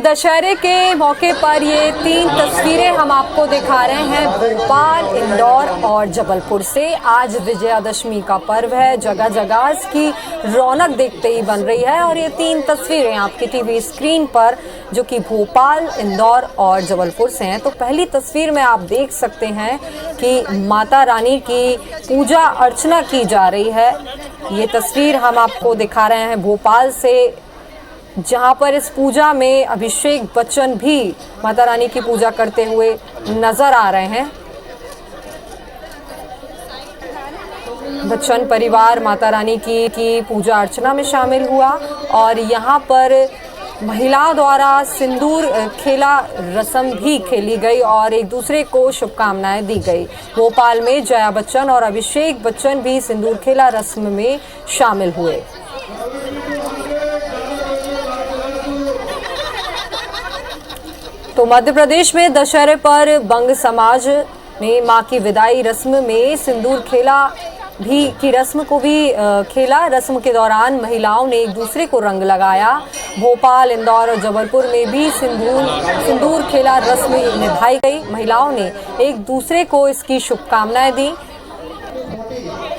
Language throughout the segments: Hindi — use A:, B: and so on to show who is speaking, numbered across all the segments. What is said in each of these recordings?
A: दशहरे के मौके पर ये 3 तस्वीरें हम आपको दिखा रहे हैं भोपाल, इंदौर और जबलपुर से। आज विजयादशमी का पर्व है, जगह जगह इसकी रौनक देखते ही बन रही है और ये 3 तस्वीरें आपकी टीवी स्क्रीन पर जो कि भोपाल, इंदौर और जबलपुर से हैं। तो पहली तस्वीर में आप देख सकते हैं कि माता रानी की पूजा अर्चना की जा रही है। ये तस्वीर हम आपको दिखा रहे हैं भोपाल से, जहां पर इस पूजा में अभिषेक बच्चन भी माता रानी की पूजा करते हुए नजर आ रहे हैं। बच्चन परिवार माता रानी की पूजा अर्चना में शामिल हुआ और यहां पर महिलाओं द्वारा सिंदूर खेला रस्म भी खेली गई और एक दूसरे को शुभकामनाएं दी गई। भोपाल में जया बच्चन और अभिषेक बच्चन भी सिंदूर खेला रस्म में शामिल हुए। तो मध्य प्रदेश में दशहरे पर बंग समाज ने मां की विदाई रस्म में सिंदूर खेला की रस्म को भी खेला। रस्म के दौरान महिलाओं ने एक दूसरे को रंग लगाया। भोपाल, इंदौर और जबलपुर में भी सिंदूर खेला रस्म निभाई गई। महिलाओं ने एक दूसरे को इसकी शुभकामनाएं दी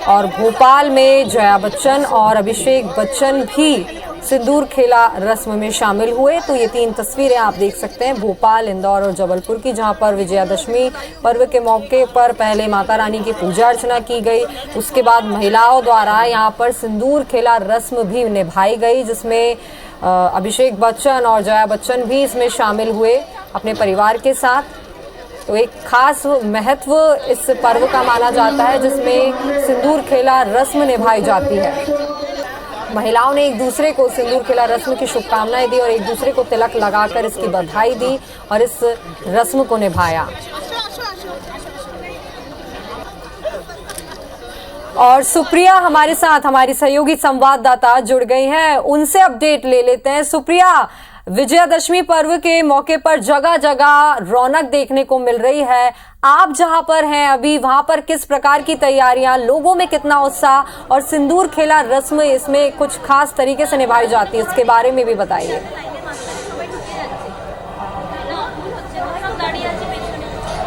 A: और भोपाल में जया बच्चन और अभिषेक बच्चन भी सिंदूर खेला रस्म में शामिल हुए। तो ये 3 तस्वीरें आप देख सकते हैं भोपाल, इंदौर और जबलपुर की, जहां पर विजयादशमी पर्व के मौके पर पहले माता रानी की पूजा अर्चना की गई, उसके बाद महिलाओं द्वारा यहां पर सिंदूर खेला रस्म भी निभाई गई, जिसमें अभिषेक बच्चन और जया बच्चन भी इसमें शामिल हुए अपने परिवार के साथ। तो एक खास महत्व इस पर्व का माना जाता है, जिसमें सिंदूर खेला रस्म निभाई जाती है। महिलाओं ने एक दूसरे को सिंदूर खेला रस्म की शुभकामनाएं दी और एक दूसरे को तिलक लगाकर इसकी बधाई दी और इस रस्म को निभाया। और सुप्रिया हमारे साथ, हमारी सहयोगी संवाददाता जुड़ गई हैं, उनसे अपडेट ले लेते हैं। सुप्रिया, विजयादशमी पर्व के मौके पर जगह जगह रौनक देखने को मिल रही है। आप जहां पर हैं अभी, वहां पर किस प्रकार की तैयारियां, लोगों में कितना उत्साह और सिंदूर खेला रस्म इसमें कुछ खास तरीके से निभाई जाती है, इसके बारे में भी बताइए।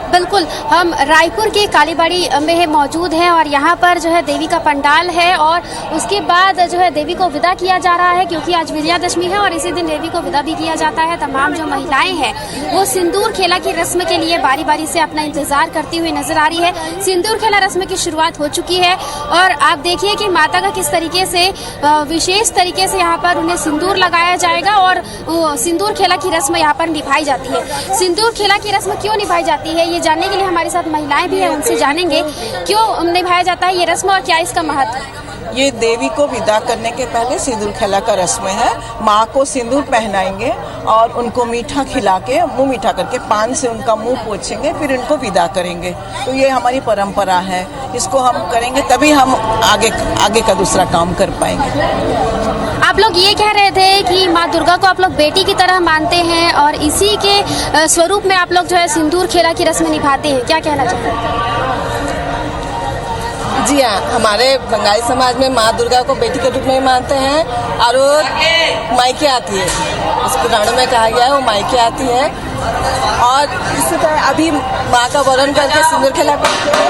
B: बिल्कुल, हम रायपुर के कालीबाड़ी में मौजूद हैं और यहाँ पर जो है देवी का पंडाल है और उसके बाद जो है देवी को विदा किया जा रहा है, क्योंकि आज विजयादशमी है और इसी दिन देवी को विदा भी किया जाता है। तमाम जो महिलाएं हैं वो सिंदूर खेला की रस्म के लिए बारी बारी से अपना इंतजार करती हुई नजर आ रही है। सिंदूर खेला रस्म की शुरुआत हो चुकी है और आप देखिए कि माता का किस तरीके से विशेष तरीके से यहाँ पर उन्हें सिंदूर लगाया जाएगा और सिंदूर खेला की रस्म यहाँ पर निभाई जाती है। सिंदूर खेला की रस्म क्यों निभाई जाती है, ये जानने के लिए हमारे साथ महिलाएं भी हैं, उनसे जानेंगे क्यों निभाया जाता है ये रस्म और क्या इसका महत्व है।
C: ये देवी को विदा करने के पहले सिंदूर खेला का रस्म है। माँ को सिंदूर पहनाएंगे और उनको मीठा खिला के, मुंह मीठा करके पान से उनका मुंह पोंछेंगे, फिर उनको विदा करेंगे। तो ये हमारी परंपरा है, इसको हम करेंगे तभी हम आगे का दूसरा काम कर पाएंगे।
B: आप लोग ये कह रहे थे कि माँ दुर्गा को आप लोग बेटी की तरह मानते हैं और इसी के स्वरूप में आप लोग जो है सिंदूर खेला की रस्म निभाते हैं, क्या कहना चाहते हैं?
D: जी हाँ, हमारे बंगाली समाज में माँ दुर्गा को बेटी के रूप में मानते हैं और वो मायके आती है। इस पुराणों में कहा गया है वो मायके आती है और इससे पहले अभी माँ का वरण करके सिंदूर खेला करते हैं,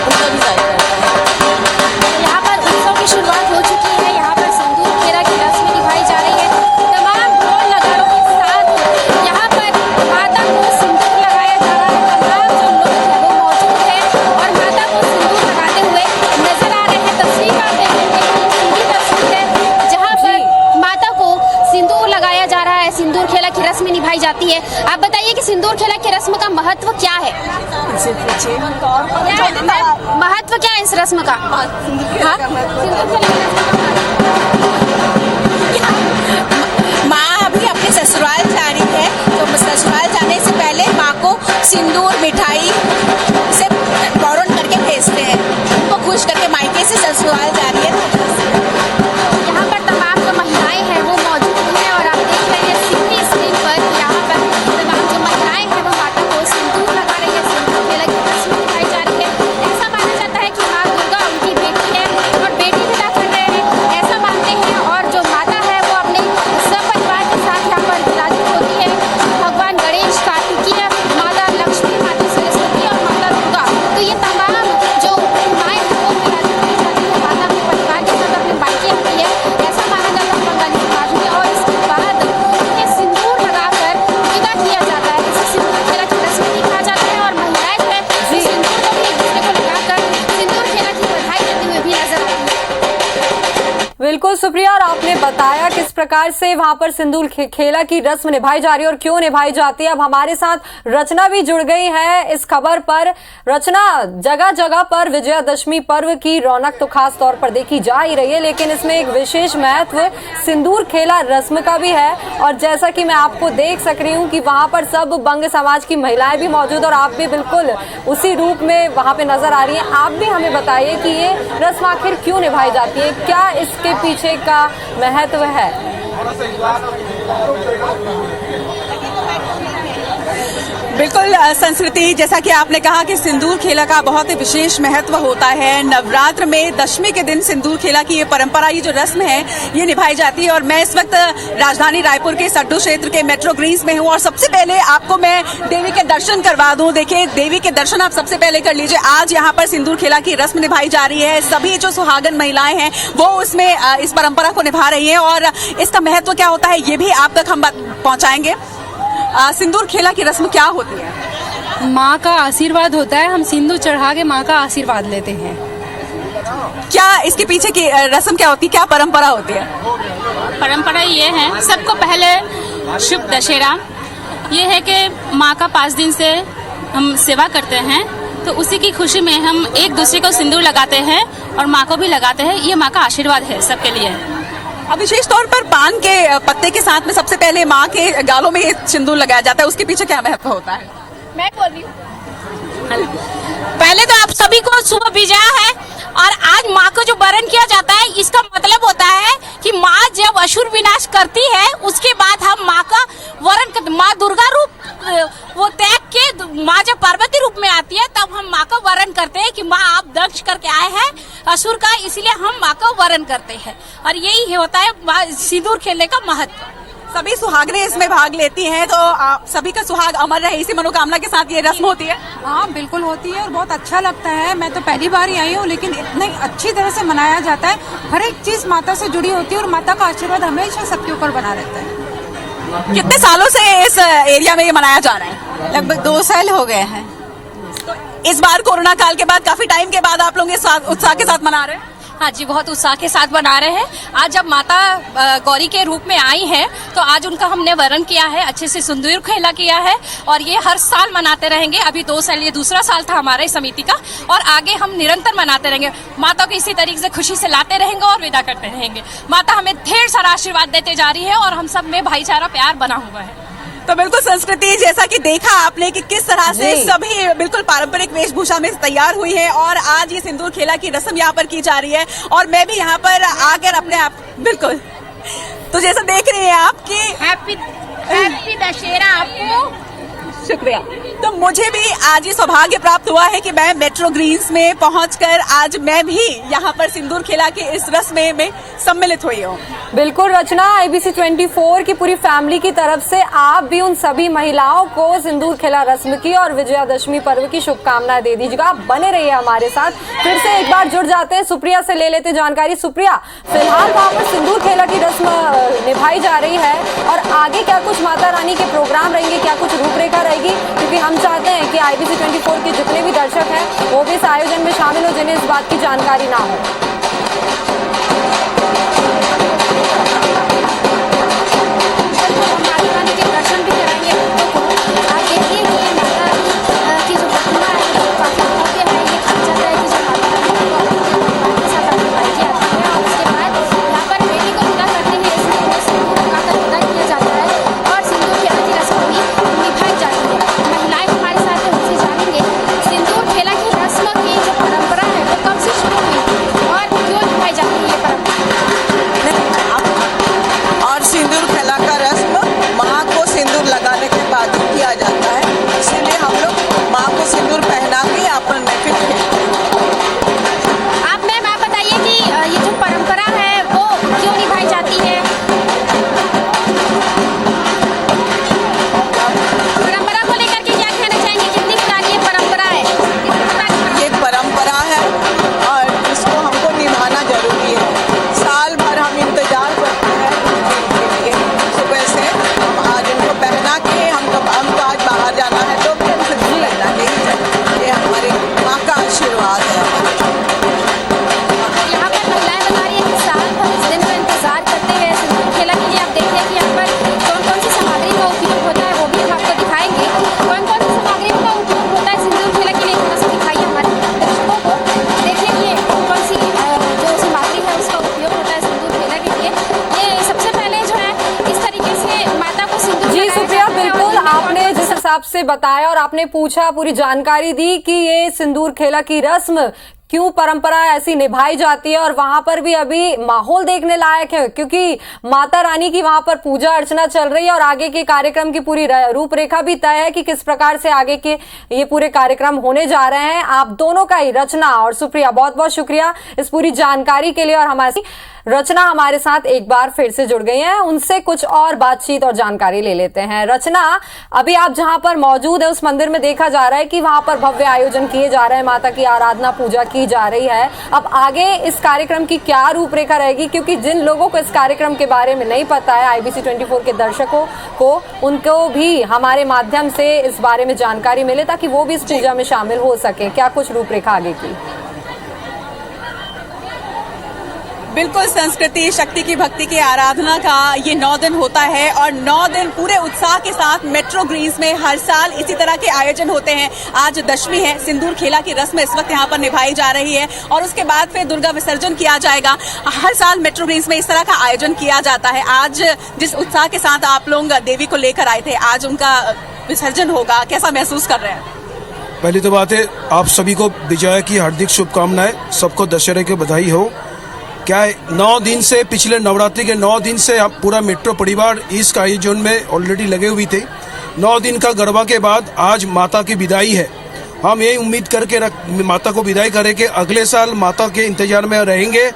D: उनका भी जाया जाता है।
B: यहाँ पर उत्सव की शुरुआत हो चुकी है, यहाँ पर सिंदूर खेला की रस्म निभाई जा रही है। तमाम ढोल नगाड़ों के साथ यहाँ पर माता को सिंदूर लगाया जा रहा है। तमाम जो लोग हैं वो मौजूद हैं और माता को सिंदूर लगाते हुए नजर आ रहे हैं। तस्वीर आप देख रहे हैं, सीधी तस्वीर है जहाँ पर माता को सिंदूर लगाया जा रहा है, सिंदूर खेला की रस्म निभाई जाती है। आप बताइए कि सिंदूर खेला की रस्म का महत्व क्या है? महत्व क्या है इस रस्म का?
E: माँ अभी अपने ससुराल जा रही है, तो ससुराल जाने से पहले माँ को सिंदूर मिठाई से वरण करके भेजते हैं, उनको खुश करके मायके से ससुराल जा रही है।
B: यहाँ पर तमाम जो महिलाएं हैं वो मौजूद हैं और आप देख रहे हैं सीधी स्क्रीन पर यहाँ पर तमाम जो महिलाएं हैं वो माता को सिंदूर लगा रही है, सिंदूर खेला की रस्म निभाई जा रही है। ऐसा माना जाता है कि माँ दुर्गा उनकी बेटी है और बेटी विदा कर रहे हैं, ऐसा मानते हैं। और जो माता है वो अपने सब परिवार के साथ यहाँ पर विराजित होती है
A: बताया किस प्रकार से वहां पर सिंदूर खेला की रस्म निभाई जा रही है और क्यों निभाई जाती है। अब हमारे साथ रचना भी जुड़ गई है इस खबर पर। रचना, जगह जगह पर विजयादशमी पर्व की रौनक तो खास तौर पर देखी जा ही रही है, लेकिन इसमें एक विशेष महत्व सिंदूर खेला रस्म का भी है। और जैसा कि मैं आपको देख सक रही हूँ कि वहां पर सब बंग समाज की महिलाएं भी मौजूद और आप भी बिल्कुल उसी रूप में वहां पे नजर आ रही हैं। आप भी हमें बताइए कि ये रस्म आखिर क्यों निभाई जाती है, क्या इसके पीछे का महत्व है।
F: बिल्कुल संस्कृति, जैसा कि आपने कहा कि सिंदूर खेला का बहुत ही विशेष महत्व होता है। नवरात्र में दशमी के दिन सिंदूर खेला की ये परंपरा, ये जो रस्म है, ये निभाई जाती है। और मैं इस वक्त राजधानी रायपुर के सड्डू क्षेत्र के मेट्रो ग्रीन्स में हूँ और सबसे पहले आपको मैं देवी के दर्शन करवा दूं। देखिए, देवी के दर्शन आप सबसे पहले कर लीजिए। आज यहाँ पर सिंदूर खेला की रस्म निभाई जा रही है। सभी जो सुहागन महिलाएं हैं वो उसमें इस परंपरा को निभा रही है और इसका महत्व क्या होता है ये भी आप तक हम पहुँचाएंगे। सिंदूर खेला की रस्म क्या होती है?
G: माँ का आशीर्वाद होता है। हम सिंदूर चढ़ा के माँ का आशीर्वाद लेते हैं।
F: क्या इसके पीछे की रस्म क्या होती है, क्या परंपरा होती है?
H: परंपरा ये है, सबको पहले शुभ दशहरा ये है कि माँ का 5 दिन से हम सेवा करते हैं, तो उसी की खुशी में हम एक दूसरे को सिंदूर लगाते हैं और माँ को भी लगाते हैं। ये माँ का आशीर्वाद है सबके लिए।
F: अब विशेष तौर पर पान के पत्ते के साथ में सबसे पहले माँ के गालों में ये सिंदूर लगाया जाता है, उसके पीछे क्या महत्व होता है?
E: मैं बोल रही हूँ। पहले तो आप सभी को शुभ विजया है और आज माँ को जो वरण किया जाता है, इसका मतलब होता है कि माँ जब असुर विनाश करती है उसके बाद हम माँ का वरण करते। माँ दुर्गा रूप वो त्याग के माँ जब पार्वती रूप में आती है तब हम माँ का वरण करते हैं कि माँ आप दंश करके आए हैं असुर का, इसलिए हम माँ का वरण करते हैं। और यही होता है सिंदूर खेलने का महत्व।
F: सभी सुहागनें इसमें भाग लेती हैं, तो आप सभी का सुहाग अमर रहे इसी मनोकामना के साथ ये रस्म होती है।
G: हाँ, बिल्कुल होती है और बहुत अच्छा लगता है। मैं तो पहली बार ही आई हूँ, लेकिन इतने अच्छी तरह से मनाया जाता है। हर एक चीज माता से जुड़ी होती है और माता का आशीर्वाद हमेशा सबके ऊपर बना रहता है।
F: कितने सालों से इस एरिया में ये मनाया जा रहा है?
E: लगभग 2 साल हो गए हैं।
F: तो इस बार कोरोना काल के बाद काफी टाइम के बाद आप लोग इस उत्साह के साथ मना रहे हैं?
H: हाँ जी, बहुत उत्साह के साथ बना रहे हैं। आज जब माता गौरी के रूप में आई हैं तो आज उनका हमने वरण किया है, अच्छे से सिंदूर खेला किया है और ये हर साल मनाते रहेंगे। अभी 2 साल, ये दूसरा साल था हमारे समिति का और आगे हम निरंतर मनाते रहेंगे। माता को इसी तरीके से खुशी से लाते रहेंगे और विदा करते रहेंगे। माता हमें ढेर सारा आशीर्वाद देते जा रही है और हम सब में भाईचारा प्यार बना हुआ है।
F: तो बिल्कुल संस्कृति, जैसा कि देखा आपने कि किस तरह से सभी बिल्कुल पारंपरिक वेशभूषा में तैयार हुई है और आज ये सिंदूर खेला की रस्म यहाँ पर की जा रही है और मैं भी यहाँ पर आकर अपने आप बिल्कुल, तो जैसा देख रहे हैं आप कि
E: हैप्पी दशहरा आपको।
F: शुक्रिया। तो मुझे भी आज ये सौभाग्य प्राप्त हुआ है कि मैं मेट्रो ग्रीन्स में पहुंचकर आज मैं भी यहाँ पर सिंदूर खेला के इस रस्म में सम्मिलित हुई हूँ।
A: बिल्कुल रचना, IBC 24 की पूरी फैमिली की तरफ से आप भी उन सभी महिलाओं को सिंदूर खेला रस्म की और विजयादशमी पर्व की शुभकामनाएं दे दीजिएगा। आप बने रहिए हमारे साथ। फिर से एक बार जुड़ जाते हैं, सुप्रिया से ले लेते जानकारी। सुप्रिया, फिलहाल वहाँ पर सिंदूर खेला की रस्म निभाई जा रही है और आगे क्या कुछ माता रानी के प्रोग्राम रहेंगे, क्या कुछ रूपरेखा रहेगी? क्योंकि हम चाहते हैं कि IBC 24 के जितने भी दर्शक हैं वो भी इस आयोजन में शामिल हो जिन्हें इस बात की जानकारी ना हो।
C: लगाने के
A: से बताया और आपने पूछा, पूरी जानकारी दी कि ये सिंदूर खेला की रस्म क्यों परंपरा ऐसी निभाई जाती है, और वहां पर भी अभी माहौल देखने लायक है क्योंकि माता रानी की वहां पर पूजा अर्चना चल रही है और आगे के कार्यक्रम की पूरी रूपरेखा भी तय है कि किस प्रकार से आगे के ये पूरे कार्यक्रम होने जा रहे हैं। आप दोनों का ही, रचना और सुप्रिया, बहुत बहुत शुक्रिया इस पूरी जानकारी के लिए। और हमारी रचना हमारे साथ एक बार फिर से जुड़ गई हैं, उनसे कुछ और बातचीत और जानकारी ले लेते हैं। रचना, अभी आप जहां पर मौजूद है उस मंदिर में देखा जा रहा है कि वहां पर भव्य आयोजन किए जा रहे हैं, माता की आराधना पूजा की जा रही है। अब आगे इस कार्यक्रम की क्या रूपरेखा रहेगी, क्योंकि जिन लोगों को इस कार्यक्रम के बारे में नहीं पता है, IBC 24 के दर्शकों को, उनको भी हमारे माध्यम से इस बारे में जानकारी मिले ताकि वो भी इस पूजा में शामिल हो सके। क्या कुछ रूपरेखा आगे की?
F: बिल्कुल, संस्कृति, शक्ति की, भक्ति की आराधना का ये 9 दिन होता है और 9 दिन पूरे उत्साह के साथ मेट्रो ग्रीन्स में हर साल इसी तरह के आयोजन होते हैं। आज दशमी है, सिंदूर खेला की रस्म इस वक्त यहाँ पर निभाई जा रही है और उसके बाद फिर दुर्गा विसर्जन किया जाएगा। हर साल मेट्रो ग्रीन्स में इस तरह का आयोजन किया जाता है। आज जिस उत्साह के साथ आप लोग देवी को लेकर आए थे, आज उनका विसर्जन होगा, कैसा महसूस कर रहे हैं?
I: पहली तो बात है, आप सभी को विजया की हार्दिक शुभकामनाएं, सबको दशहरे की बधाई हो। क्या है, 9 दिन से, पिछले नवरात्रि के 9 दिन से आप पूरा मेट्रो परिवार इस आयोजन में ऑलरेडी लगे हुए थे। 9 दिन का गरबा के बाद आज माता की विदाई है। हम यही उम्मीद करके माता को विदाई करें कि अगले साल माता के इंतजार में रहेंगे,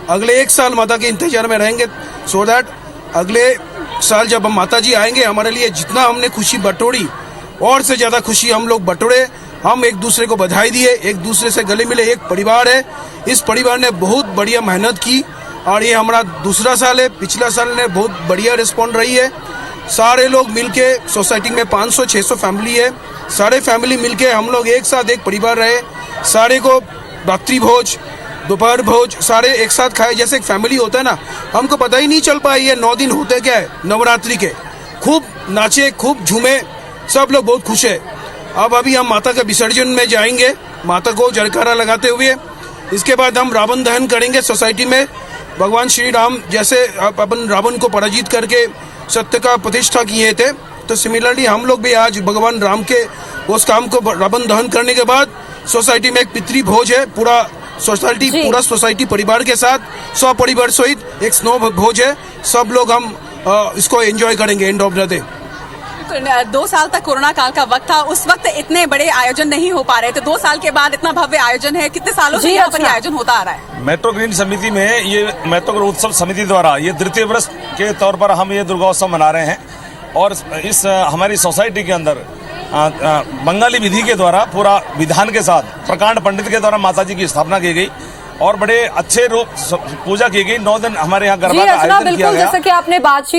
I: अगले 1 साल माता के इंतजार में रहेंगे, सो दैट अगले साल जब हम माता जी आएंगे, हमारे लिए जितना हमने खुशी बटोरी और से ज़्यादा खुशी हम लोग बटोरे। हम एक दूसरे को बधाई दिए, एक दूसरे से गले मिले, एक परिवार है। इस परिवार ने बहुत बढ़िया मेहनत की और ये हमारा दूसरा साल है। पिछला साल ने बहुत बढ़िया रिस्पॉन्ड रही है। सारे लोग मिलके, सोसाइटी में 500-600 फैमिली है, सारे फैमिली मिलके हम लोग एक साथ एक परिवार रहे। सारे को रात्रि भोज, दोपहर भोज सारे एक साथ खाए, जैसे एक फैमिली होता है ना। हमको पता ही नहीं चल पाया ये 9 दिन होते क्या है नवरात्रि के। खूब नाचे, खूब झूमे, सब लोग बहुत खुश है। अब अभी हम माता के विसर्जन में जाएंगे, माता को जयकारा लगाते हुए। इसके बाद हम रावण दहन करेंगे सोसाइटी में। भगवान श्री राम जैसे अपन रावण को पराजित करके सत्य का प्रतिष्ठा किए थे, तो सिमिलरली हम लोग भी आज भगवान राम के उस काम को रावण दहन करने के बाद सोसाइटी में एक पितृ भोज है। पूरा सोसाइटी परिवार के साथ, 100 परिवार सहित एक स्नो भोज है। सब लोग हम इसको एंजॉय करेंगे एंड ऑफ द डे।
F: 2 साल तक कोरोना काल का वक्त था, उस वक्त इतने बड़े आयोजन नहीं हो पा रहे थे। 2 साल के बाद इतना भव्य आयोजन है। कितने सालों से यहाँ पर आयोजन होता आ रहा है?
J: मेट्रो ग्रीन समिति में, ये मेट्रो ग्रीन उत्सव समिति द्वारा ये द्वितीय वर्ष के तौर पर हम ये दुर्गोत्सव मना रहे हैं और इस हमारी सोसाइटी के अंदर बंगाली विधि के द्वारा पूरा विधान के साथ प्रकांड पंडित के द्वारा माताजी की स्थापना की गई और बड़े अच्छे रूप पूजा की गई। 9 दिन हमारे यहाँ गरबा का आयोजन किया गया।
A: जैसे कि आपने बातचीत